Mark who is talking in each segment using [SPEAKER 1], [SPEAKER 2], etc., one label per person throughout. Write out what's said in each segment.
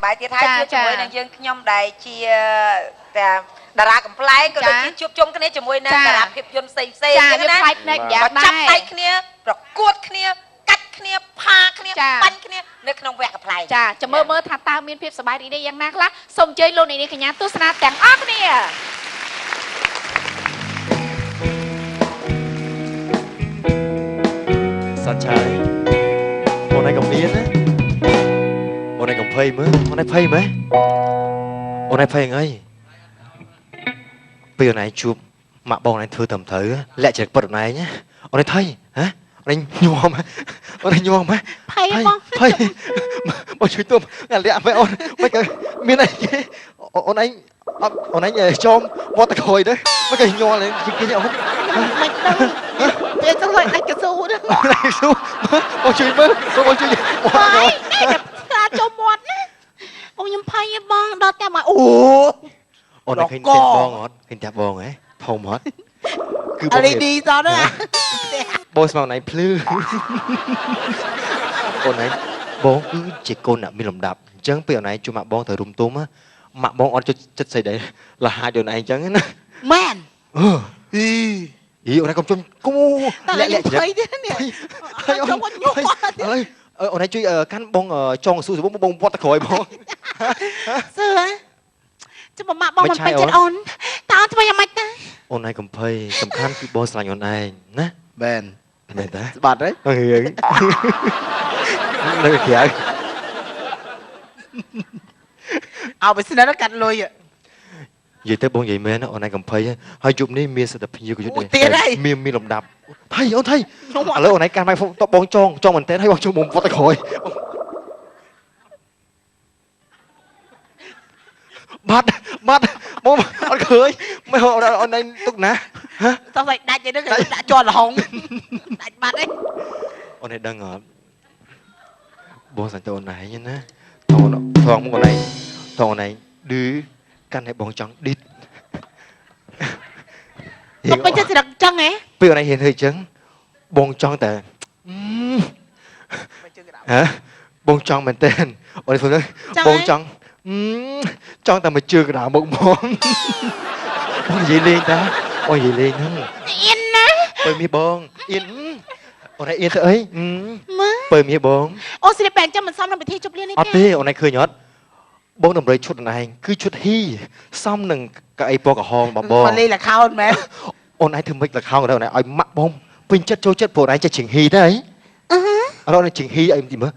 [SPEAKER 1] បាយទៀតហើយជួបជាមួយនឹងយើងខ្ញុំដែលជាតាតារាកំ pl ែងក៏ដូចជាជួបជុំគ្នាជាមួយនឹងតារាភាពយន្តផ្សេងៗហ្នឹងណាចាប់ដៃគ្នាប្រកួតគ្នាកាច់គ្នាផាគ្នាបាញ់គ្នានៅក្នុងវគ្គកំ pl ែង
[SPEAKER 2] ចាចាំមើលថាតើមានភាពសប្បាយរីករាយយ៉ាងណាខ្លះសូមអញ្ជើញលោកនាងកញ្ញាទស្សនាទាំងអស់គ្នា
[SPEAKER 3] សាច់ឆាយអូនឯងក៏មានណាអូនឯងកំភៃមើលអូនឯងភ័យមើលអូនឯងភ័យអីពេលអូនឯងជួបម៉ាក់បងអូនឯងធ្វើត្រឹមត្រូវលាក់ចរិតពុតអូនឯងណាអូនឯងថៃហ៎អូនឯងញ័រមកអូនឯងញ័រមក
[SPEAKER 2] ភ័យបង
[SPEAKER 3] ភ័យបងជួយទុំលាក់មកអូនមិនក៏មានអីអូនឯងអូនឯងចំវត្តក្រោយទៅមិនក៏ញ័រលេងជិះគេអូន
[SPEAKER 2] មិនដឹងពេលទៅឲ្យដាច់កស៊ូទៅ
[SPEAKER 3] ដាច់កស៊ូបងជួយមើលបងជួយ
[SPEAKER 2] បាយខ្លាចុំមាត់ណាបងខ្ញុំភ័យបងដល់តែមកអូ
[SPEAKER 3] អូនឃើញតែបងអត់ឃើញតែបងហ៎ធំអត់
[SPEAKER 2] គឺបង LED សោះណា
[SPEAKER 3] បងស្មៅណៃភ្លឺអូនឯងបងគឺជាកូនអ្នកមានលំដាប់អញ្ចឹងពេលអូនឯងជួបម៉ាក់បងទៅរុំទុំម៉ាក់បងអត់ចិត្តស្អីដែរលះហាចអូនឯងអញ្ចឹងណា
[SPEAKER 2] មែន
[SPEAKER 3] អឺអូនឯងកុំជុំគូ
[SPEAKER 2] លាក់ភ័យទៀតនេះចូលមកញ័រ
[SPEAKER 3] ឥឡូវអូនឯងជួយកាន់បងចងស៊ូសបងវត្តក្រោយបង
[SPEAKER 2] សឿចាំម៉ាក់បងមិនពេញចិត្តអូនតើអូនធ្វើយ៉ាងម៉េចទៅ
[SPEAKER 3] អូនឯងកំភៃសំខាន់គឺបងស្រឡាញ់អូនឯងណា
[SPEAKER 4] មែន
[SPEAKER 3] មែនតា
[SPEAKER 4] ស្បាត់ហើយ
[SPEAKER 3] រឿងនៅក្រៅ
[SPEAKER 4] អោបើស្នេហ៍កាត់លុយ
[SPEAKER 3] និយាយទៅបងនិយាយមែនអូនឯងកំភៃហើយយប់នេះមានសិទ្ធិភាពក៏យប់
[SPEAKER 4] ដែរ
[SPEAKER 3] មានលំដាប់ថៃអូនថៃឥឡូវអូនឯងកាន់ម៉ៃតបបងចងមែនតើហើយបងជួយបងវត្តក្រោយបាត់បងអត់ឃើញមិនអូនឯងទុកណា
[SPEAKER 2] ហ៎តោះតែដាច់ទៅដាក់ជាប់លហុងដាច់បាត់អី
[SPEAKER 3] អូនឯងដឹងអត់បងសាញ់ទៅអូនឯងណាថងអូនឯងឌឺកាន់ឲ្យបងចង់ឌីត
[SPEAKER 2] បងពេញចិត្តចឹងហ៎
[SPEAKER 3] ពេលអូនឯងហ៊ានធ្វើចឹងបងចង់តែហ៎បងចង់មែនតើអូនធ្វើបងចង់តែមកជឿកណ្ដាលមុខបងនិយាយលេងតាអូននិយាយលេងហ្នឹង
[SPEAKER 2] អៀនណា
[SPEAKER 3] បើមានបងអៀនអូនឯងអៀនទៅអីបើមានបង
[SPEAKER 2] អូស្រីបែងចាំមិនសមក្នុងពិធីជប់លៀននេះ
[SPEAKER 3] ទេអត់ទេអូនឯងឃើញអត់បងតម្រុយឈុតអូនឯងគឺឈុតហ៊ីសមនឹងកៅអីពណ៌ក្រហមបង
[SPEAKER 4] មកលេងល្ខោនមែន
[SPEAKER 3] អូនឯងធ្វើមិនល្ខោនទៅអូនឯងឲ្យម៉ាក់បងពេញចិត្តចូលចិត្តព្រោះអូនឯងចេះជិងហ៊ីទៅអីអត់អូនជិងហ៊ីអីទីមើល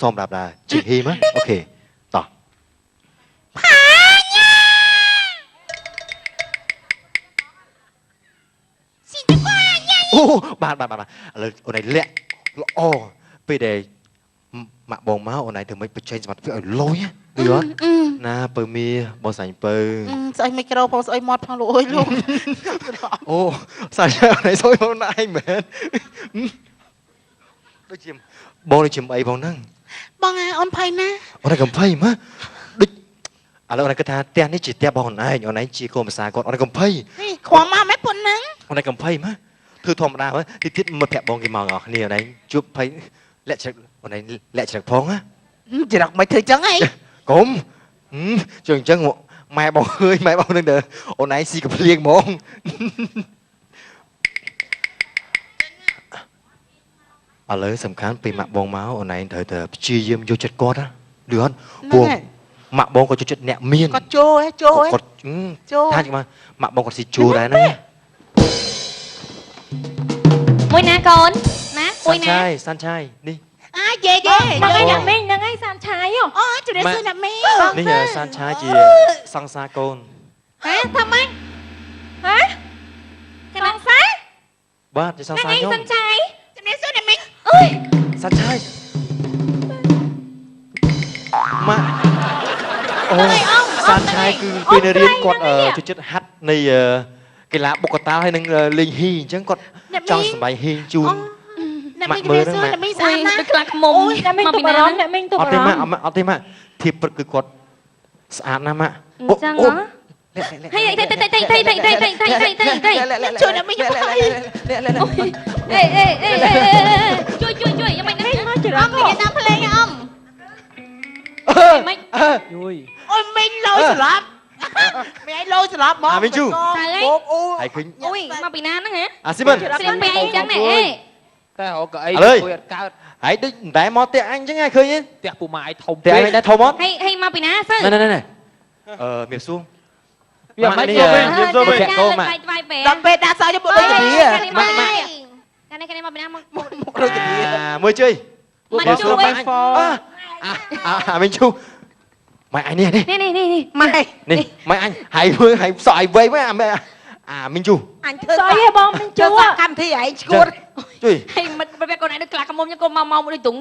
[SPEAKER 3] សមដាប់ដែរជិងហ៊ីមើលអូខេតោះ
[SPEAKER 2] ផាញ៉ាស៊ីទៅផាញ៉ា
[SPEAKER 3] អូបាទឥឡូវអូនឯងលាក់ល្អពេលដែលម៉ាក់បងមកអូនឯងធ្វើមិនបញ្ចេញសមត្ថភាពឲ្យលុយឌឺអត់ណាពើមីបងសាញ់ពើ
[SPEAKER 2] ស្អុយមីក្រូផងស្អុយមាត់ផងលោកអើយលោក
[SPEAKER 3] អូសាញ់អូនឯងស្អុយបងឯងមែនដូចជាបងដូចជាអីបងហ្នឹង
[SPEAKER 2] បងអូនភ័យណា
[SPEAKER 3] អូនឯងកំភៃមើលដូចឥឡូវអូនឯងគិតថាផ្ទះនេះជាផ្ទះបងអូនឯងជាកូនភាសាគាត់អូនឯងកំភៃ
[SPEAKER 2] ខ្វល់មកម៉េចប៉ុណ្ណឹង
[SPEAKER 3] អូនឯងកំភៃមើលធ្វើធម្មតាមើលទីទៀតមិត្តភក្តិបងគេមកអស់គ្នាអូនឯងជួបភ័យលាក់ច្រឹកអូនឯងលាក់ច្រឹកផងណា
[SPEAKER 2] ច្រឹកមិនធ្វើចឹងហី
[SPEAKER 3] កុំជើងអញ្ចឹងម៉ែបងឃើញម៉ែបងនឹងទៅអូនឯងស៊ីកំភ្លៀងហ្មងឥឡូវសំខាន់ពេលម៉ាក់បងមកអូនឯងត្រូវតែព្យាយាមយកចិត្តគាត់ណាឌឺអត់ពួកម៉ាក់បងក៏ចូលចិត្តអ្នកមាន
[SPEAKER 2] គាត់ចូល
[SPEAKER 3] គាត់ថាមកម៉ាក់បងគាត់ស៊ីជួដែរហ្នឹង
[SPEAKER 2] មួយណាកូនណា
[SPEAKER 3] មួយណាសាន់ឆាយនេះ
[SPEAKER 2] យេ
[SPEAKER 5] អ្នកមីងហ្នឹងហើយសានឆាយ
[SPEAKER 2] អូជំរាបសួរអ្នកមីង
[SPEAKER 3] នេះសាន់ឆាយជាសង្សារកូន
[SPEAKER 2] ហ៎ថាម៉េចហ៎កណ្ដាលសា
[SPEAKER 3] បាទជាសង្សារខ្ញុំ
[SPEAKER 2] សាន់ឆាយជំរាបសួរអ្នកមីង
[SPEAKER 5] អើយ
[SPEAKER 3] សាន់ឆាយម៉ាក់អូសាន់ឆាយគឺពេលរៀនគាត់ជួយចិត្តហាត់នៃកីឡាបុកកតាហើយនឹងលេងហ៊ីអញ្ចឹងគាត់ចង់សម្បែងហ៊ីជូន
[SPEAKER 2] ម៉ាក់មើលហ្នឹងម៉ាក់មីស្អាតណាស់
[SPEAKER 5] ដូចខ្លាខ្មុំអ្នកមីងទុកអារម្មណ៍អ្នកមីងទុកអារម្មណ៍
[SPEAKER 3] អត់ទេម៉ាក់ធៀបព្រឹកគឺគាត់ស្អាតណាស់ម៉ាក់
[SPEAKER 5] អញ្ចឹងហ៎ហើយ
[SPEAKER 2] ជួយអ្នកមីងជួយ
[SPEAKER 5] ជួយយ៉ាងម៉េចហ្នឹង
[SPEAKER 2] មកច្រឡំមីងតាមភ្លេងអ៊ំ
[SPEAKER 5] មិន
[SPEAKER 4] អូយមីងលយស្លាប់មីងឯងលយស្លាប់មក
[SPEAKER 3] មីងជូ
[SPEAKER 4] បោកអូ
[SPEAKER 3] ហើយឃើញ
[SPEAKER 5] អូយមកពីណាហ្នឹងហ៎
[SPEAKER 3] អាស៊ីមិន
[SPEAKER 5] ស្លៀកពាក់អីចឹងណែអេ
[SPEAKER 6] តែរកកៅអី
[SPEAKER 3] ឥឡូវ
[SPEAKER 6] ជួយអត់កើត
[SPEAKER 3] ហើយដូចតែមកផ្ទះអញចឹងហ៎ឃើញទេ
[SPEAKER 6] ផ្ទះពូម៉ាឯងធំ
[SPEAKER 3] ផ្ទះអញដែរធំមក
[SPEAKER 5] ហេមកពីណាសើ
[SPEAKER 3] ណែណែមៀបសួរ
[SPEAKER 6] វាមិន
[SPEAKER 3] នេះ
[SPEAKER 6] យកវិញ
[SPEAKER 5] ចាកូនមកថ្វាយពេល
[SPEAKER 4] ដល់ពេលដាក់សោយយកមកដូចជា
[SPEAKER 5] កានេះមកពីណាមក
[SPEAKER 4] មកដូចជា
[SPEAKER 3] មើលជួយ
[SPEAKER 5] មកជួយ
[SPEAKER 3] មីងជូម៉ែអញនេះ
[SPEAKER 5] នេះនេះនេះ
[SPEAKER 1] ម៉ែ
[SPEAKER 3] នេះម៉ែអញហើយមើលហើយសក់ឲ្យវែងមកមីងជូ
[SPEAKER 1] អញធ្វើ
[SPEAKER 5] សយហេបងមិន
[SPEAKER 1] ជួ
[SPEAKER 5] ជួយ
[SPEAKER 1] កម្មវិធីឯងឈួត
[SPEAKER 3] ជួយ
[SPEAKER 5] ហេមិនពេលកូនឯងនឹងក្លាក់កមុំចឹងកូនមកដូចទុង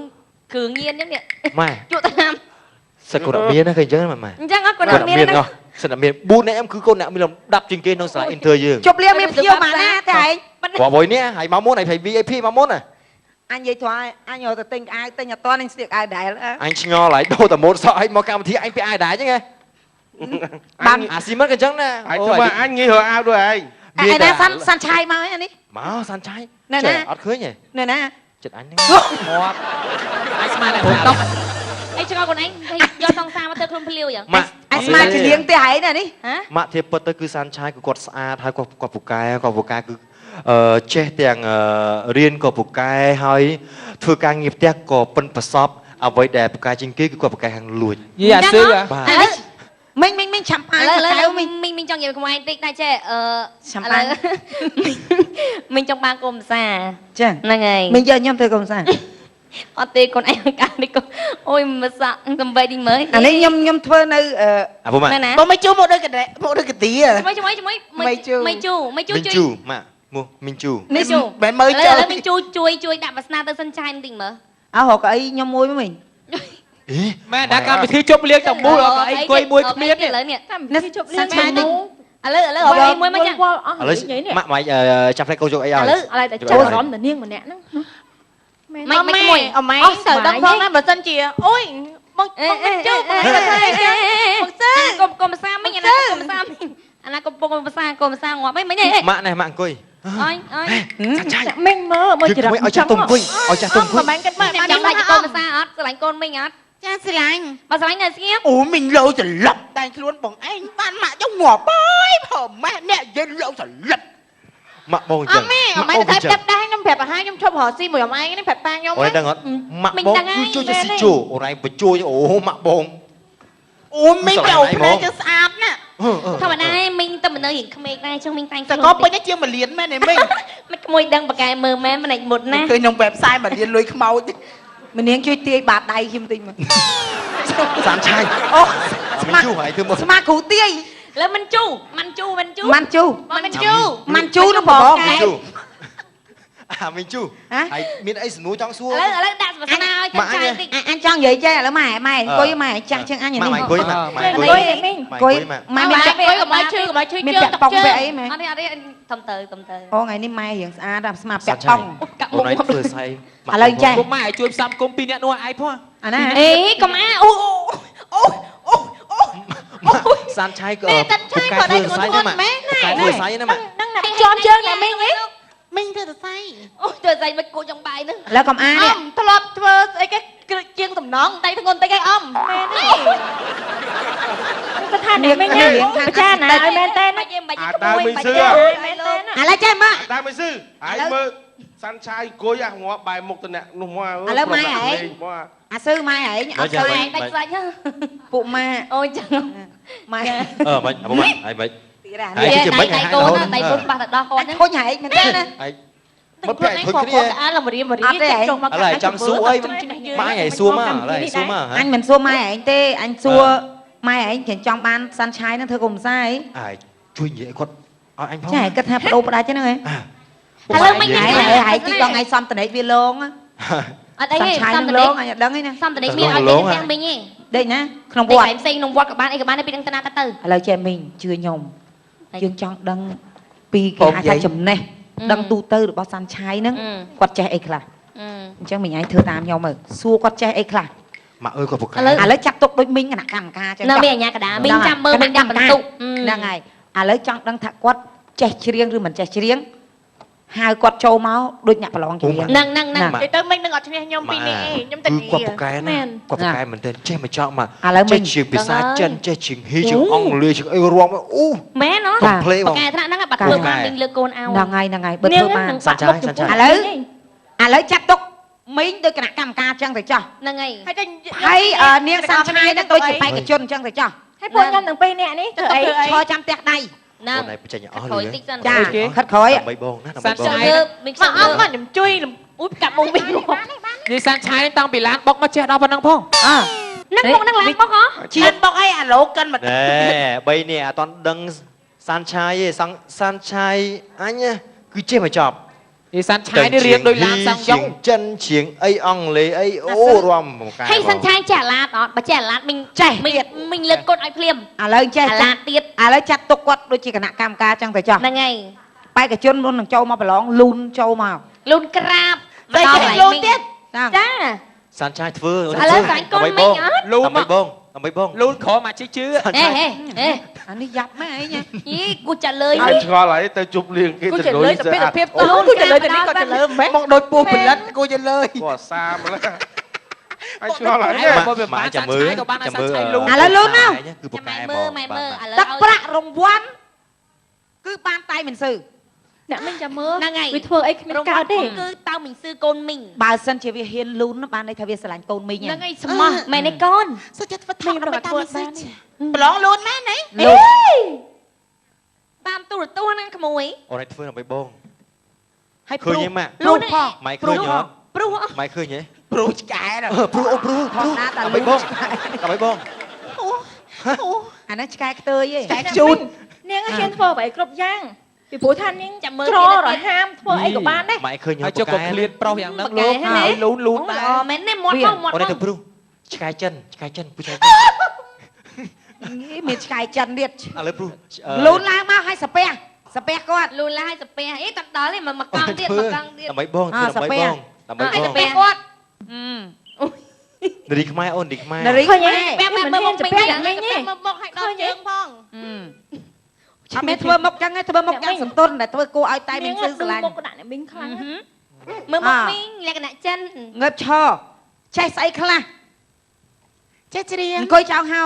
[SPEAKER 5] គ្រឿងញៀនចឹងនេះ
[SPEAKER 3] ម៉ែ
[SPEAKER 5] ជក់តាម
[SPEAKER 3] សិតកូនអត់មានណាឃើញចឹងម៉ែ
[SPEAKER 5] អញ្ចឹងអត់កូនអត់មានណា
[SPEAKER 3] សិតអត់មាន4នាក់គឺកូនអ្នកមានលំដាប់ជាងគេក្នុងសាលាអ៊ីនធឺយើង
[SPEAKER 1] ជប់លៀងមានភ្ញៀវមកណាតែឯង
[SPEAKER 3] គាត់បុយនេះហើយមកមុនហើយ VIP មកមុន
[SPEAKER 1] អញនិយាយថាអញយកទៅទិញអាវទិញអត់តនឹងស្លៀកអាវដែរ
[SPEAKER 3] អញឆ្ងល់ហើយដូរតែម៉ូតសក់ឲ្យមកកម្មវិធីអញពាក់អាវដែរចឹងហ៎
[SPEAKER 1] បាន
[SPEAKER 3] អាស៊ីមិនក៏ចឹងណា
[SPEAKER 7] អញធ្វើមកអញងាយរកអាវด้วยឯង
[SPEAKER 1] ឯណាសាន់ឆាយមកអានេះ
[SPEAKER 3] មកសាន់ឆៃ
[SPEAKER 1] ណែណា
[SPEAKER 3] អត់ឃើញទេ
[SPEAKER 1] ណែណា
[SPEAKER 3] ចិត្តអញហ្នឹង
[SPEAKER 6] ងាប់អាចស្មានតែហូបតុក
[SPEAKER 5] អីឆ្ងល់កូនឯងយកសង្សារមកទៅខ្លួនភ្លាវយ៉ាង
[SPEAKER 3] ម៉ាក់
[SPEAKER 1] អញស្មានជាលៀងទេឯងណានេះ
[SPEAKER 5] ហ៎
[SPEAKER 3] ម៉ាក់ធៀបពិតទៅគឺសាន់ឆៃគឺគាត់ស្អាតហើយគាត់ពូកែគឺចេះទាំងរៀនក៏ពូកែហើយធ្វើការងារផ្ទះក៏ប៉ិនប្រសពអ្វីដែលពូកែជាងគេគឺគាត់ពូកែខាងលួច
[SPEAKER 6] យីអាសឺ
[SPEAKER 3] បាទ
[SPEAKER 5] ឥឡូវ
[SPEAKER 1] មិញឆាំប៉ា
[SPEAKER 5] ឥឡូវមីងចង់និយាយជាមួយឯងតិចដែរចេះ
[SPEAKER 1] ឆាំប៉ា
[SPEAKER 5] មីងចង់បានកុំសា
[SPEAKER 1] ចា
[SPEAKER 5] ហ្នឹងហើយ
[SPEAKER 1] មិញយកខ្ញុំទៅកុំសា
[SPEAKER 5] អត់ទេកូនឯងកានេះកូនអូយមិនសាក់សំបីនេះមើល
[SPEAKER 1] អានេះខ្ញុំធ្វើនៅ
[SPEAKER 3] អាពុំម៉ាក់
[SPEAKER 5] មែនណា
[SPEAKER 4] បងមិនជួមកដូចកដេមកដូចកទី
[SPEAKER 5] ជាមួយមីជូ
[SPEAKER 3] មីងជូម៉ាក់មកមីងជូ
[SPEAKER 4] នេះមិនមើល
[SPEAKER 5] ឥឡូ
[SPEAKER 4] ចូល
[SPEAKER 5] វមីងជូជួយដាក់វាសនាទៅសិនចាយបន្តិចមើល
[SPEAKER 1] អើរកកៅអីខ្ញុំមួយមិញ
[SPEAKER 3] អី
[SPEAKER 6] មែនដាក់កម្មវិធីជប់លៀងទាំងមូលអត់អីអង្គុយមួយគ្មានទេ
[SPEAKER 5] ឥឡូវនេះ
[SPEAKER 1] នេះជប់លៀងឆាយនេះ
[SPEAKER 5] ឥឡូវអីមួយមកចា
[SPEAKER 3] ឥឡូវម៉ាក់ម៉ៃចាប់ផ្លែកោយកអីឲ្យ
[SPEAKER 5] ឥឡូវតែចូលអារម្មណ៍ទៅនាងម្នាក់ហ្នឹងមិនមួយ
[SPEAKER 2] អម៉ែទៅដឹងផងណាបើសិនជាអូយបងជូបងទៅធ្វើអីចឹងបងសើ
[SPEAKER 5] កុំសាមិញអាណាកុំសាមិញអាណាកំពុងភាសាកុំសាងាប់អីមិញនេះ
[SPEAKER 3] ម៉ាក់នេះម៉ាក់អង្គុយ
[SPEAKER 5] អញ
[SPEAKER 3] សាន់ឆៃ
[SPEAKER 2] មិញមើលច្រឹក
[SPEAKER 3] ឲ្យចាស់ទុំអង្គុយឲ្យចាស់ទុំអង្គុយ
[SPEAKER 2] មិនគិតមក
[SPEAKER 5] ចាំបាច់កុំភាសាអត់ស្រឡាញ់កូនមិញអត់
[SPEAKER 2] ចាស្រឡាញ់
[SPEAKER 5] បើស្រឡាញ់នៅស្ងៀម
[SPEAKER 4] អូមីងលយស្លាប់តែខ្លួនបងឯងបានម៉ាក់ចុះងាប់ហើយផងម៉ែអ្នកនិយាយលយស្លាប់
[SPEAKER 3] ម៉ាក់បងអញ្
[SPEAKER 2] អ
[SPEAKER 3] ចឹង
[SPEAKER 2] ម៉ែអម៉ែទៅតែដែរខ្ញុំប្រាប់អាហារខ្ញុំឈប់រកស៊ីមួយអម៉ែនេះប្រាប់តាខ្ញុំ
[SPEAKER 3] អូយដឹងអត់ម៉ាក់បងគឺជួយស៊ីជូអូរ៉ៃបញ្ជួយអូម៉ាក់បង
[SPEAKER 4] អូមីងទៅភ្នែកទៅស្អាតណា
[SPEAKER 5] ធម្មតាមិញទៅមិននៅរៀងក្មេងដែរចង់មិញតាំង
[SPEAKER 4] តែក៏ពេញជាង1លានមែនទេមីង
[SPEAKER 5] មិនក្មួយដឹងបកែមើលមែនមិនមុតណា
[SPEAKER 4] ឃើញក្នុងបែបផ្សាយ1លានលុយខ្មោច
[SPEAKER 1] ម្នាងជួយទាយបាតដៃខ្ញុំតិចមក
[SPEAKER 3] សាន់ឆៃ
[SPEAKER 1] អូ
[SPEAKER 3] មីងជូហើយធ្វើមក
[SPEAKER 1] ស្មាគ្រូទាយ
[SPEAKER 5] លើមិនជូមិនជូ
[SPEAKER 1] មិនជូ
[SPEAKER 5] មិនជូ
[SPEAKER 1] មិនជូនោះបង
[SPEAKER 3] មីងជូមីងជូហើយមានអីសំណួរចង់សួរ
[SPEAKER 5] ឥឡូវដាក់វាសនាឲ្យចាយតិច
[SPEAKER 1] អញចង់និយាយចេះឥឡូវម៉ែអង្គុយម៉ែចាស់ជាងអញនេះ
[SPEAKER 3] ម៉ាក់អង្គុយម៉ាក់អង្គុយ
[SPEAKER 1] អង្គុយម៉ែមានចាក់
[SPEAKER 2] កុំឲ្យឈឺកុំឲ្យឈឺ
[SPEAKER 1] មាន
[SPEAKER 2] ជើ
[SPEAKER 1] ពា
[SPEAKER 2] ង
[SPEAKER 1] ក់ប៉ងពាក់អីម៉ែ
[SPEAKER 5] អត់ទេធំទៅ
[SPEAKER 1] អូថ្ងៃនេះម៉ែរៀងស្អាតស្មាពាក់ប៉ង
[SPEAKER 5] កាក់
[SPEAKER 3] អូ
[SPEAKER 5] មុខ
[SPEAKER 3] នឯងធ្វើស្អី
[SPEAKER 1] ឥឡូវចេះ
[SPEAKER 6] ពុកម៉ែឲ្យជួយផ្សំគុំពីរនាក់នោះឲ្យផង
[SPEAKER 1] អាណា
[SPEAKER 5] អេកុំអាអូ
[SPEAKER 3] សាន់ឆៃក៏
[SPEAKER 2] តែឆៃក៏ដៃខ្លួនគាត់ម៉ែ
[SPEAKER 3] កែធ្វើស្អីណាម៉ាក់
[SPEAKER 2] ហ្នឹងណាជាប់ជើងតែមិញមិញធ្វើទៅស្អី
[SPEAKER 5] អូទៅស្អីមិនគួចចង់បាយហ្នឹង
[SPEAKER 1] ឥឡូវកំអា
[SPEAKER 2] អ
[SPEAKER 1] នេះ
[SPEAKER 2] មធ្លាប់ធ្វើស្អីគេជាងតំណងដៃធ្ងន់តិចឯអមមែនទេស្ថានភាពមិញណាពិចារណាឲ្យមែនទេ
[SPEAKER 5] មិនយើងមិន
[SPEAKER 7] អាតាមីសឺ
[SPEAKER 2] មែនទេ
[SPEAKER 1] ឥឡូវចេះមក
[SPEAKER 7] អាតាមីសឺហើយមើលសាន់ឆាយអង្គុយអាងាប់បែរមុខទៅអ្នកនោះមក
[SPEAKER 1] អាស៊ឺម៉ែឯងអត់ស៊ឺ
[SPEAKER 5] ឯងដាច់ស្រាច់ហ៎
[SPEAKER 1] ពួកម៉ែ
[SPEAKER 5] អូចឹង
[SPEAKER 1] ម៉ែ
[SPEAKER 3] មិនអពុំហើយមិន
[SPEAKER 1] ទីរ៉ា
[SPEAKER 3] ហើយ
[SPEAKER 5] ដៃ
[SPEAKER 3] ជាមិន
[SPEAKER 5] ដៃកូនដៃកូនបាសទៅដោះគាត់ហ្នឹង
[SPEAKER 1] ខូចហែកមែនទេណា
[SPEAKER 3] ហើយ
[SPEAKER 2] មកផ្លែខកអាឡមរៀមរៀចុះមក
[SPEAKER 3] ឥឡូវចង់សួរអីម៉ាក់ឯងសួរមកឥឡូវសួរមក
[SPEAKER 1] អញមិនសួរម៉ែឯងទេអញសួរម៉ែឯងគេចង់បានសាន់ឆាយនឹងធ្វើកុំសាយ
[SPEAKER 3] អាយជួយនិយាយគាត់ឲ្យអញផង
[SPEAKER 1] ចាគិតថាបដូរផ្ដាច់ហ្នឹងហ៎
[SPEAKER 5] ឥឡូវមិន
[SPEAKER 1] ហែកហែកទីដល់ថ្ងៃសំតនេតវាលង
[SPEAKER 5] អត់អី
[SPEAKER 1] សា
[SPEAKER 5] ទេ
[SPEAKER 1] ន់ឆាយ
[SPEAKER 5] សំ
[SPEAKER 1] នឹង
[SPEAKER 5] ត
[SPEAKER 1] ល
[SPEAKER 5] នេ
[SPEAKER 1] ងអញអត់ដឹងទេណា
[SPEAKER 5] សំតនេមានឲ្យទៅទាំងមិញឯង
[SPEAKER 1] ដេកណាក្នុង
[SPEAKER 5] តែ
[SPEAKER 1] វត្ត
[SPEAKER 5] ផ្សេងក្នុងវត្តក៏បានអីក៏បានពីនឹងតាណាទៅ
[SPEAKER 1] ឥឡូវចេះមីងជឿខ្ញុំយើងចង់ដឹងពីគេហៅថាចំណេះដឹងទូទៅរបស់សាន់ឆាយហ្នឹងគាត់ចេះអីខ្លះអញ្ចឹងមីងឯងធ្វើតាមខ្ញុំមើលសួរគាត់ចេះអីខ្លះ
[SPEAKER 3] ម៉ាក់អើយគាត់ពូកែ
[SPEAKER 1] ឥឡូវចាប់ទុកដូចមីងគណៈកម្មការចឹង
[SPEAKER 5] នៅមានអញ្ញាកដាមីងចាំមើលមីងដាក់បន្ទុក
[SPEAKER 1] ហ្នឹងហើយឥឡូវចង់ដឹងថាគាត់ចេះច្រៀងឬមិនចេះច្រៀង ហៅគាត់ចូលមកដូចអ្នកប្រឡងជាង
[SPEAKER 5] នឹង
[SPEAKER 2] ទៅទៅមិននឹងអត់ឈ្នះខ្ញុំពីនេះឯងខ្ញុំទៅ
[SPEAKER 3] គឺគាត់ពូកែណាគាត់ពូកែមែនទែនចេះមកចង់មក
[SPEAKER 1] ឥឡូវមិ
[SPEAKER 3] ចេះ
[SPEAKER 1] ញ
[SPEAKER 3] ជាភាសាចិនចេះជាងហ៊ីជាងអង់គ្លេសជាងអីរួមអូ
[SPEAKER 5] មែនហ៎
[SPEAKER 3] កំភ្លេបង
[SPEAKER 5] បកែថ្នាក់ហ្នឹងបាត់ធ្វើបានលេងលើកូនអោ
[SPEAKER 1] ហ្នឹងហើយបើធ្វើបាន
[SPEAKER 3] សាច់ចាយសាច់ចាយ
[SPEAKER 1] ឥឡូវចាត់ទុកមីងដូចគណៈកម្មការចឹងទៅចោះ
[SPEAKER 5] ហ្នឹងហើយ
[SPEAKER 2] ហើយទៅ
[SPEAKER 1] ហើយនាងសាន់ឆ្ងាយហ្នឹងដូចជាបេក្ខជនចឹងទៅចោះ
[SPEAKER 2] ហើយពួកខ្ញុំទាំងពីរនាក់នេះធ្វើអី
[SPEAKER 1] ឈរចាំផ្ទះដៃ
[SPEAKER 5] ហ្នឹង
[SPEAKER 3] អូនឯងបច្ចេកអស់
[SPEAKER 5] ខ
[SPEAKER 3] លុ
[SPEAKER 5] យ
[SPEAKER 3] យ
[SPEAKER 5] តិចសិន
[SPEAKER 1] ចា
[SPEAKER 6] អូខេ
[SPEAKER 1] ខិតក្រោយ
[SPEAKER 3] ដើម្បីបងណាដើម្បី
[SPEAKER 6] សាច់
[SPEAKER 3] បង
[SPEAKER 6] ចាយ
[SPEAKER 5] លើមីង
[SPEAKER 2] មក
[SPEAKER 5] ខ្ញុំ
[SPEAKER 2] អ
[SPEAKER 5] លើ
[SPEAKER 2] ត់មកខ្ញុំជួយអ៊ុយកាប់មុំវិញ
[SPEAKER 6] និយាយសាន់ឆាយតាំងពីឡានបុកមកចេះដល់ប៉ុណ្ណឹងផង
[SPEAKER 1] អើ
[SPEAKER 5] នឹងមកនឹងឡើងបោះហ៎
[SPEAKER 2] ជៀនបុកអីអាឡូកិនមក
[SPEAKER 3] ណែ3នេះអត់តន់ដឹងសាន់ឆាយទេសាន់ឆាយអញគឺចេះមកចប់
[SPEAKER 6] និយាយសាន់ឆាយនេះរៀនដោយឡានសាំងយ៉ុង
[SPEAKER 3] ចិនជាងអីអង់គ្លេសអីអូរំមកកែ
[SPEAKER 5] ហើយសិនឆាយចេះអាឡាតអត់បើចេះអាឡាតមីងចេះមីងលើកកូនឲ្យភ្លាម
[SPEAKER 1] ឥឡូវចេះ
[SPEAKER 5] អាឡាតទៀត
[SPEAKER 1] ឥឡូវចាត់ទុកគាត់ដូចជាគណៈកម្មការចឹងទៅចោះ
[SPEAKER 5] ហ្នឹងហើយ
[SPEAKER 1] បេក្ខជនមុននឹងចូលមកប្រឡងលូនចូលមក
[SPEAKER 5] លូនក្រាប
[SPEAKER 2] តែចេះលូនទៀត
[SPEAKER 1] ចា
[SPEAKER 5] ចា
[SPEAKER 3] សាន់ឆាយធ្វើ
[SPEAKER 5] ឥឡូវស្រាញ់កូនមីងអត់
[SPEAKER 6] លូន
[SPEAKER 3] ដើម្បីបងដើម្បីបង
[SPEAKER 6] លូនក្រមកជិះជឿ
[SPEAKER 5] ហេ
[SPEAKER 1] អានេះយ៉ាប់ម៉ែអីញ៉ា
[SPEAKER 5] យីគូចាលើយ
[SPEAKER 7] ហើយឆ្ងល់ហើយទៅជប់លៀងគេ
[SPEAKER 2] គូ
[SPEAKER 7] ទៅ
[SPEAKER 2] ចលើយទៅភាពភាពទៅគូចលើយទៅនេះក៏ចលើមែនមកដូចពូផលិតគូចលើយ
[SPEAKER 7] គាត់សាម្ល៉េះហើយឆ្ងល់ហើយ
[SPEAKER 6] ហើយបើវាបានសាន់ឆាយក៏បានឲ្យសាន់ឆាយលូន
[SPEAKER 1] ឥឡូវលូនណា
[SPEAKER 3] គឺពូកែ
[SPEAKER 5] មើលម៉ែមើលឥឡូវ
[SPEAKER 1] ទឹកប្រាក់រង្វាន់គឺបានតែមិនស៊ឺ
[SPEAKER 2] អ្នកមិញចាំមើល
[SPEAKER 5] ហ្នឹងហើយ
[SPEAKER 2] វាធ្វើអីគ្មានកើតទេ
[SPEAKER 5] គឺតើមីងស៊ឺកូនមីង
[SPEAKER 1] បើសិនជាវាហ៊ានលូនបានន័យថាវាស្រឡាញ់កូនមីង
[SPEAKER 5] ហ្នឹងហើយស្មោះមែនទេកូន
[SPEAKER 2] សុខចិត្តធ្វើធ្វើដល់ធ្វើបានប្រឡងលូនមែនទេ
[SPEAKER 1] លូន
[SPEAKER 5] តាមទូរទស្សន៍ហ្នឹងក្មួយ
[SPEAKER 3] អូនឯងធ្វើដើម្បីបង
[SPEAKER 1] ហើយ
[SPEAKER 3] ឃើញទេម៉ាក់
[SPEAKER 1] លូនផង
[SPEAKER 3] ម៉ៃឃើញអត់
[SPEAKER 5] ព្រោះ
[SPEAKER 3] ម៉ៃឃើញទេ
[SPEAKER 2] ព្រុសឆ្កែ
[SPEAKER 3] ព្រោះអូព្រោះដើម្បីបងដើម្បីបង
[SPEAKER 1] អានេះឆ្កែខ្ទើយឯង
[SPEAKER 2] ឆ្កែជូននាងហ៊ានធ្វើអ្វីគ្រប់យ៉ាងពីព្រោះថានាង
[SPEAKER 5] ចាំមើល
[SPEAKER 2] ច្រ
[SPEAKER 5] ទៀត
[SPEAKER 2] រហាមធ្វើអីក៏បានដែរ
[SPEAKER 3] ម៉ៃឃើញ
[SPEAKER 6] ហើយចុះក៏ឃ្លានប្រុសយ៉ាងហ្នឹងលោក
[SPEAKER 5] បកែហ្នឹង
[SPEAKER 6] ឲ្យលូនលូនដែរ
[SPEAKER 5] អូមែនទេមាត់មកមាត់
[SPEAKER 3] អូនឯង
[SPEAKER 5] មក
[SPEAKER 3] ទៅព្រោះឆ្កែចិនពូឆ្កែ
[SPEAKER 1] មានឆ្កែចិនទៀត
[SPEAKER 3] ឥឡូវព្រោះ
[SPEAKER 1] លូនឡើងមកឲ្យសាពះគាត់
[SPEAKER 5] លូនឡាយសាពះអីតាត់ដល់ទេមកកង់ទៀតមកកង់ទៀត
[SPEAKER 3] ដើម្បីបងធ្វើដើម្បីបងដើម្បី
[SPEAKER 5] ឲ្យ
[SPEAKER 3] ប
[SPEAKER 5] សា
[SPEAKER 3] ង
[SPEAKER 5] ពះគាត់
[SPEAKER 3] នារីខ្មែរអូននារីខ្មែរ
[SPEAKER 1] នារី
[SPEAKER 2] ឃើញ
[SPEAKER 1] ខ្មែរ
[SPEAKER 2] ទេ
[SPEAKER 5] បែបមើលមុខមីងយ៉ាងនេះ
[SPEAKER 2] មកមកឲ្យដល់ជើងផង
[SPEAKER 1] អត់មានធ្វើមុខចឹងទេធ្វើមុខយ៉ាងសន្ទុនតែធ្វើគួរឲ្យតែមីងស៊ឺស្រឡាញ់
[SPEAKER 2] មុខដាក់អ្នកមីងខ្លាំង
[SPEAKER 5] មើលមុខមីងលក្ខណៈចិន
[SPEAKER 1] ងើបឈរចេះស្អីខ្លះ
[SPEAKER 2] ចេះច្រៀង
[SPEAKER 1] អង្គុយចောင်းហៅ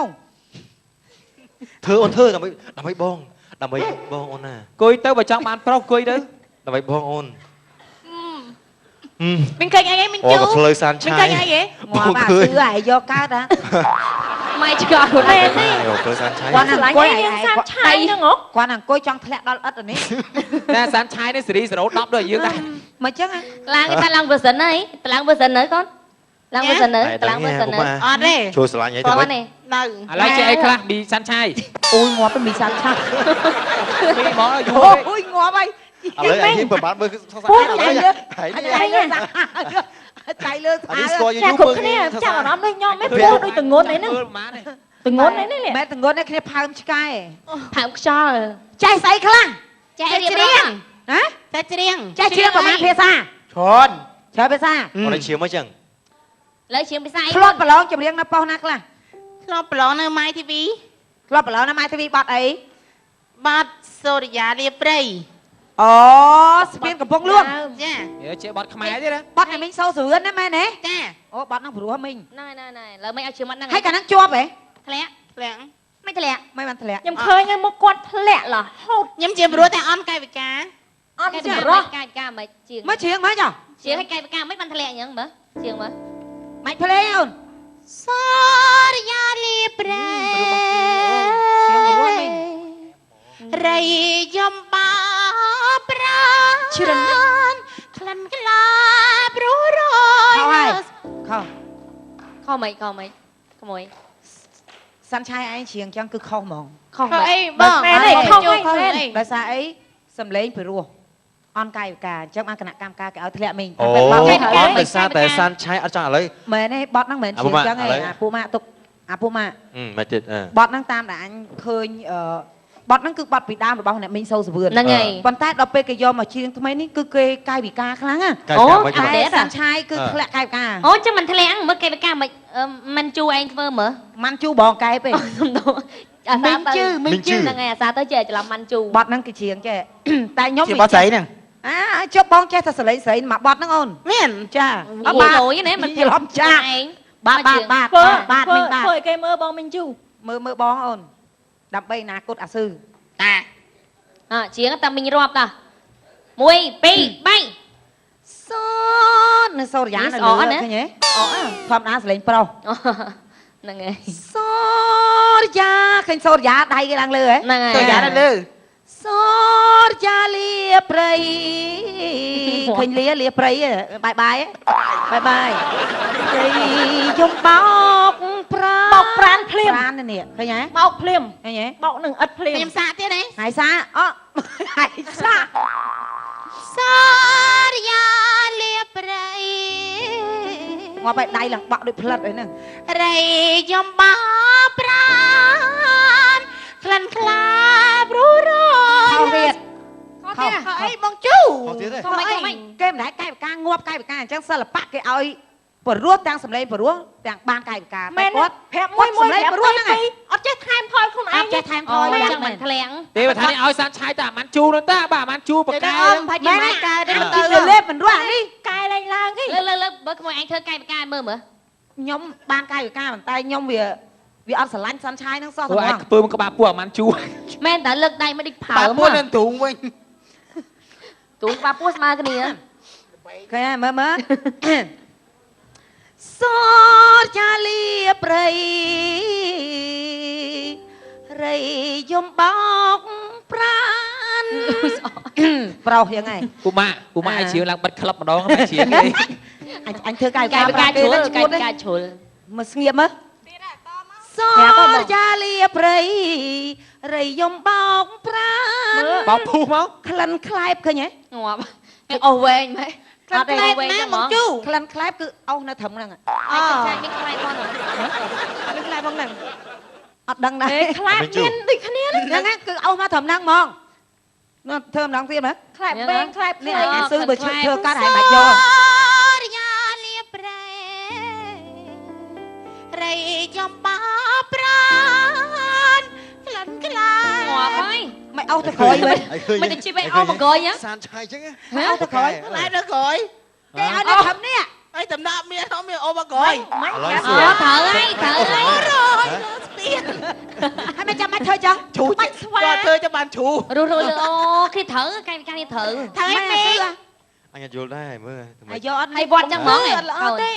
[SPEAKER 3] ធ្វើអូនធ្វើដើម្បីបងអូនណា
[SPEAKER 6] គួយទៅបើចង់បានប្រុសគួយទៅ
[SPEAKER 3] ដើម្បីបងអូន
[SPEAKER 2] មីងឃើញអីមីង
[SPEAKER 3] អូ
[SPEAKER 2] ជូ
[SPEAKER 3] ក៏ផ្លូវសាន
[SPEAKER 2] មីង
[SPEAKER 3] ឆា
[SPEAKER 2] ឃើ
[SPEAKER 3] យ
[SPEAKER 2] ញអីហ៎
[SPEAKER 1] ងាប់អាស៊ឺឲ្យយកកើតហ៎
[SPEAKER 5] ម៉ែឆ្កល់ខ្លួនឯង
[SPEAKER 3] អូផ្លូវសានឆាយ
[SPEAKER 1] គាត់នឹងអង្គុយ
[SPEAKER 2] នាងសាប់ឆៃហ្នឹងហ៎
[SPEAKER 1] គាត់នឹងអង្គុយចង់ធ្លាក់ដល់អិតអានេះ
[SPEAKER 6] តែសាន់ឆាយនេះសេរី010ដូចយើងដែរ
[SPEAKER 1] មកចឹង
[SPEAKER 5] ឡើងតែឡើង version ហើយតឡើង version ហើយកូនឡើង version ហើយតឡើង version ហើយ
[SPEAKER 2] អត់ទេ
[SPEAKER 3] ចូលស្រឡាញ់អីទៅ
[SPEAKER 5] គាត់
[SPEAKER 3] វិញ
[SPEAKER 5] នេះ
[SPEAKER 2] នៅ
[SPEAKER 6] ឥឡូវចេះអីខ្លះពីសាន់ឆាយ
[SPEAKER 1] អូយងាប់មីសាច់ឆា
[SPEAKER 6] ពីមកយូរ
[SPEAKER 1] អូយងាប់ហើយ
[SPEAKER 3] ឥឡូវអានេះប្រហែលមើលសសា
[SPEAKER 1] ពូ
[SPEAKER 3] ឥឡូវ
[SPEAKER 1] ហើយ
[SPEAKER 3] ហើយ
[SPEAKER 1] លើតែលើ
[SPEAKER 3] អានេះស្គាល់យូ
[SPEAKER 2] ចា
[SPEAKER 3] រ
[SPEAKER 2] គ្រប់
[SPEAKER 3] មើល
[SPEAKER 2] គ្នាចាប់អារម្មណ៍ដូចខ្ញុំមិនពោះដូចតងន់អីហ្នឹង
[SPEAKER 6] មើលប៉ុន្មានទេ
[SPEAKER 2] តងន់អីនេះ
[SPEAKER 1] មែនតងន់នេះគ្នាផើមឆ្កែ
[SPEAKER 5] ផើមខ្យល់
[SPEAKER 1] ចេះស្អីខ្លះ
[SPEAKER 5] ចេះរៀបរៀង
[SPEAKER 1] ណា
[SPEAKER 2] តែច្រៀង
[SPEAKER 1] ចេះច្រៀងប្រមាណភាសា
[SPEAKER 2] ច្រើន
[SPEAKER 1] ច្រើនភាសា
[SPEAKER 3] អូនឈាមមកចឹង
[SPEAKER 5] លើជាងភាសាអី
[SPEAKER 1] ធ្លាប់ប្រឡងចម្រៀងនៅប៉ុស្តិ៍ណាខ្លះ
[SPEAKER 2] ធ្លាប់ប្រឡងនៅ My TV
[SPEAKER 1] ធ្លាប់ប្រឡងនៅម៉ែធីវីបាត់អី
[SPEAKER 2] បាត់សូរិយាលាព្រៃ
[SPEAKER 1] អូស្ពានកំពង់លួង
[SPEAKER 2] ចា
[SPEAKER 6] ចេះបត់ខ្មែរទេណា
[SPEAKER 1] បាត់ឲ្យមីងសូសរឿនណាមែនទេ
[SPEAKER 2] ចា
[SPEAKER 1] អូបាត់នឹងព្រោះមីង
[SPEAKER 5] ណែលើមិនឲ្យជឿមកហ្នឹង
[SPEAKER 1] ហើយកាលហ្នឹងជាប់ហ៎
[SPEAKER 5] ធ្លាក់
[SPEAKER 2] ធ្លាក់
[SPEAKER 5] មិនធ្លាក់
[SPEAKER 1] មិនបានធ្លាក់
[SPEAKER 2] ខ្ញុំឃើញមុខគាត់ធ្លាក់រហូតខ្ញុំជាព្រោះតែអន់កាយវិការ
[SPEAKER 5] អត់
[SPEAKER 2] គេ
[SPEAKER 5] ជា
[SPEAKER 2] រ
[SPEAKER 5] រ
[SPEAKER 2] ស់
[SPEAKER 5] ស់កាយការមិនជាង
[SPEAKER 1] មកច្រៀងមកចុះ
[SPEAKER 5] ជាងឲ្យកែបកាមិនបានធ្លាក់អញ្ចឹងមើលជាងមើល
[SPEAKER 1] មិនភ្លេងអូន
[SPEAKER 2] សូរិយាលាព្រៃ
[SPEAKER 1] ច្រៀងព្រោះមីង
[SPEAKER 2] រៃយំបាប្រា
[SPEAKER 1] ច្រៀង
[SPEAKER 2] ក្លិនក្លាព្រោះរយ
[SPEAKER 1] ខោហើយខោ
[SPEAKER 5] ខំមិនក្មួយ
[SPEAKER 1] សាន់ឆាយឯងច្រៀងចឹងគឺខុសហ្មង
[SPEAKER 5] ខំ
[SPEAKER 2] ខោ
[SPEAKER 5] មិន
[SPEAKER 2] អីបងមែនទេខុសហើយមែន
[SPEAKER 1] ដោយសារអីសំឡេងពីរោះអនកាយវិការអញ្ចឹងបានគណៈកម្មការគេឲ្យធ្លាក់មីង
[SPEAKER 3] អូ
[SPEAKER 1] តែបោក
[SPEAKER 3] អ
[SPEAKER 1] ឲ្យ
[SPEAKER 3] ត់ដោយសារតែសានឆាយអត់ចង់ឥឡូវ
[SPEAKER 1] មែនទេបត់ហ្នឹងមិនមែនច្រៀងចឹងទេអាពូម៉ាក់ទុកអាពូម៉ាក់
[SPEAKER 3] មកទៀត
[SPEAKER 1] បត់ហ្នឹងតាមដែលអញឃើញបត់ហ្នឹងគឺបត់ពីដើមរបស់អ្នកមីងសូសវឿន
[SPEAKER 5] ហ្នឹងហើយ
[SPEAKER 1] ប៉ុន្តែដល់ពេលគេយកមកច្រៀងថ្មីនេះគឺគេកាយវិការខ្លាំងណា
[SPEAKER 3] កាយការមិន
[SPEAKER 1] តែ
[SPEAKER 3] ទេ
[SPEAKER 1] សាន់ឆាយគឺធ្លាក់កាយវិការ
[SPEAKER 5] អូចាំមិនធ្លាក់មើលកែបកាមិនជូឯងធ្វើមើល
[SPEAKER 1] មិនជូបងកែបទេ
[SPEAKER 5] សំដៅអាសាទៅ
[SPEAKER 3] មីងជឺ
[SPEAKER 5] ហ្នឹងហើយអាសាទៅចេះច្រឡំមិនជូ
[SPEAKER 1] បត់ហ្នឹងគេច្រៀងចេះតែខ្ញុំ
[SPEAKER 4] ជាបោះស្រីហ្នឹង
[SPEAKER 1] ជប់បងចេះតែសលេងស្រីមកបត់ហ្នឹងអូន
[SPEAKER 4] មែនចា
[SPEAKER 5] អូលយណែមិន
[SPEAKER 1] ច្រឡំចាស់
[SPEAKER 2] បាទមិញបាទ
[SPEAKER 8] ធ្វើឲ្យគេមើលបងមិញជូ
[SPEAKER 1] មើលបងអូនដើម្បីអនាគតអាស៊ឺ
[SPEAKER 4] តា
[SPEAKER 5] ជាងតែមិញរាប់តា 1 2 3
[SPEAKER 1] សូននៅសូរិយានៅ
[SPEAKER 5] អ
[SPEAKER 1] លើ
[SPEAKER 5] ត់ណា
[SPEAKER 1] ឃើញទេធម្មតាសលេងប្រុស
[SPEAKER 5] ហ្នឹងហើយ
[SPEAKER 1] សូរិយាឃើញសូរិយាដៃគេឡើងលើហ៎
[SPEAKER 5] ហ្នឹងហើយ
[SPEAKER 4] ទៅយ៉ានៅលើ
[SPEAKER 1] សូរិយាលាព្រៃឃើញលាព្រៃបាយបាយព្រៃយំបោកប្រា
[SPEAKER 8] បោកប្រានភ្លាម
[SPEAKER 1] ប្រាននេះឃើញហ៎
[SPEAKER 8] បោកភ្លាម
[SPEAKER 1] ឃើញហ៎
[SPEAKER 8] បោកនឹងឥតភ្លាម
[SPEAKER 2] ខ្ញុំសាកទៀតទេ
[SPEAKER 1] ហើយសាហើយសា
[SPEAKER 2] សូរិយាលាព្រៃ
[SPEAKER 1] ងាប់ឲ្យដៃឡើងបាក់ដូចផ្លិតអីហ្នឹង
[SPEAKER 2] រៃយំបោប្រានក្លិនខ្លាព្រោះរយ
[SPEAKER 1] ខោទៀត
[SPEAKER 5] ខោទៀត
[SPEAKER 2] ខោអីបងជូ
[SPEAKER 3] ខុសទៀតទេ
[SPEAKER 5] ខោមិនខោមិន
[SPEAKER 1] គេមិនដែរកាយវិការងាប់កាយវិការអញ្ចឹងសិល្បៈគេឲ្យព្រោះទាំងសម្លេងព្រោះទាំងបានកាយវិការ
[SPEAKER 8] មែន
[SPEAKER 1] គាត់
[SPEAKER 8] ប្រាប់មួយមួយប្រាប់
[SPEAKER 1] ព្រោះហ្នឹង
[SPEAKER 8] អត់ចេះថែមផលខ្លួន
[SPEAKER 1] អ
[SPEAKER 8] ឯង
[SPEAKER 1] ត់ចេះថែមថ
[SPEAKER 5] អូ
[SPEAKER 1] យ
[SPEAKER 5] អញ្
[SPEAKER 1] យ៉ាង
[SPEAKER 5] ចឹង
[SPEAKER 1] មែ
[SPEAKER 5] មិន នធ្លាក់
[SPEAKER 6] ទេបើថានេះឲ្យសានឆាយតែអាម៉ាន់ជូរនោះតាបាទអាម៉ាន់ជូរបកកែ
[SPEAKER 2] អមផាច់ជាម៉ែកើតទេ
[SPEAKER 1] ទៅលេបមិនរស់នេះ
[SPEAKER 8] កែឡើងឡើងគេ
[SPEAKER 5] លើបើក្មួយឯងធ្វើកាយវិការមើលមើល
[SPEAKER 1] ខ្ញុំបានកាយវិការប៉ុន្តែខ្ញុំវាអត់ស្រឡាញ់សាន់ឆាយហ្នឹងសោះ
[SPEAKER 6] ព្រោះឯងខ្ពើមក្បាលពួកអាម៉ាន់ជូរ
[SPEAKER 5] មែនតើលើកដៃមិនដេចផើ
[SPEAKER 4] បើ
[SPEAKER 5] ម
[SPEAKER 4] ពួននឹងទ្រូងវិញ
[SPEAKER 5] ទូក្បាលពោះស្មើគ្នា
[SPEAKER 1] ឃើញហើយមើលសូចាលីព្រៃរៃយំបោកប្រានប្រុសយ៉ាងហ្នឹង
[SPEAKER 6] ពូម៉ាក់ឯងជ្រៀងឡើងបិទក្លឹបម្ដងតែជ្រៀងគេ
[SPEAKER 1] អញធ្វើកាយ
[SPEAKER 5] កាយវិការជ្រុលកាយ
[SPEAKER 1] កាយ
[SPEAKER 5] វិការជ្រុល
[SPEAKER 1] មើលស្ងៀមមើលសូចាលីព្រៃរៃយំបោកប្រាន
[SPEAKER 6] បោកភូមក
[SPEAKER 1] ក្លិនខ្លែបឃើញហ៎
[SPEAKER 5] ងាប់អូវែងម៉េច
[SPEAKER 1] អត់ទេ
[SPEAKER 5] វែងចឹងហ្មង
[SPEAKER 1] ក្លិនខ្លែបគឺអស់នៅត្រឹមហ្នឹង
[SPEAKER 5] អត់ចាញ់មានខ្លាយផង
[SPEAKER 1] មានខ្លែបផងហ្នឹងអត់ដឹងដែរ
[SPEAKER 8] ខ្លាចមានដូចគ្នា
[SPEAKER 1] ហ្នឹងហ្នឹងគឺអស់មកត្រឹមហ្នឹងហ្មងនោះធ្វើម្ដងទៀតមើល
[SPEAKER 8] ខ្លាចវែងខ្លាច
[SPEAKER 1] នេះ
[SPEAKER 8] ភ្លាម
[SPEAKER 1] អាស៊ឺបើជួយធ្វើកាត់ហើយបាច់យក
[SPEAKER 2] សូរិយាលាព្រៃរៃចំបោប្រានក្លិនខ្លា
[SPEAKER 5] ងាប់ហើយ
[SPEAKER 1] មិនអស់ទៅក្រោយវិញ
[SPEAKER 5] មិនទៅជីបឯងអស់មកកយហ៎
[SPEAKER 3] សានឆាយចឹង
[SPEAKER 1] មិនអស់ទៅក្រោយ
[SPEAKER 4] ឡែនៅក្រោយ
[SPEAKER 1] គេឲ្យនៅត្រឹមនេះ
[SPEAKER 4] អីតំណាក់មានអត់មានអូមកក្រោយ
[SPEAKER 8] មិន
[SPEAKER 3] ឥឡូវ
[SPEAKER 5] អូ
[SPEAKER 3] សួរ
[SPEAKER 5] ត្រូវហើយត្រូវហើយ
[SPEAKER 2] ស្ពាន
[SPEAKER 1] ហើយមិនចាំមិនធ្វើចឹង
[SPEAKER 4] ឈូបាច់ស្វាធ្វើចាំបានឈូ
[SPEAKER 5] រស់រស់អូគេត្រូវកាយវិការនេះត្រូវ
[SPEAKER 2] ថើយមេ
[SPEAKER 3] អញយល់ដែរមើល
[SPEAKER 1] ហើយយកអត់
[SPEAKER 5] ហើយវត្តចឹងហ្មង
[SPEAKER 8] អត់ល្អទេ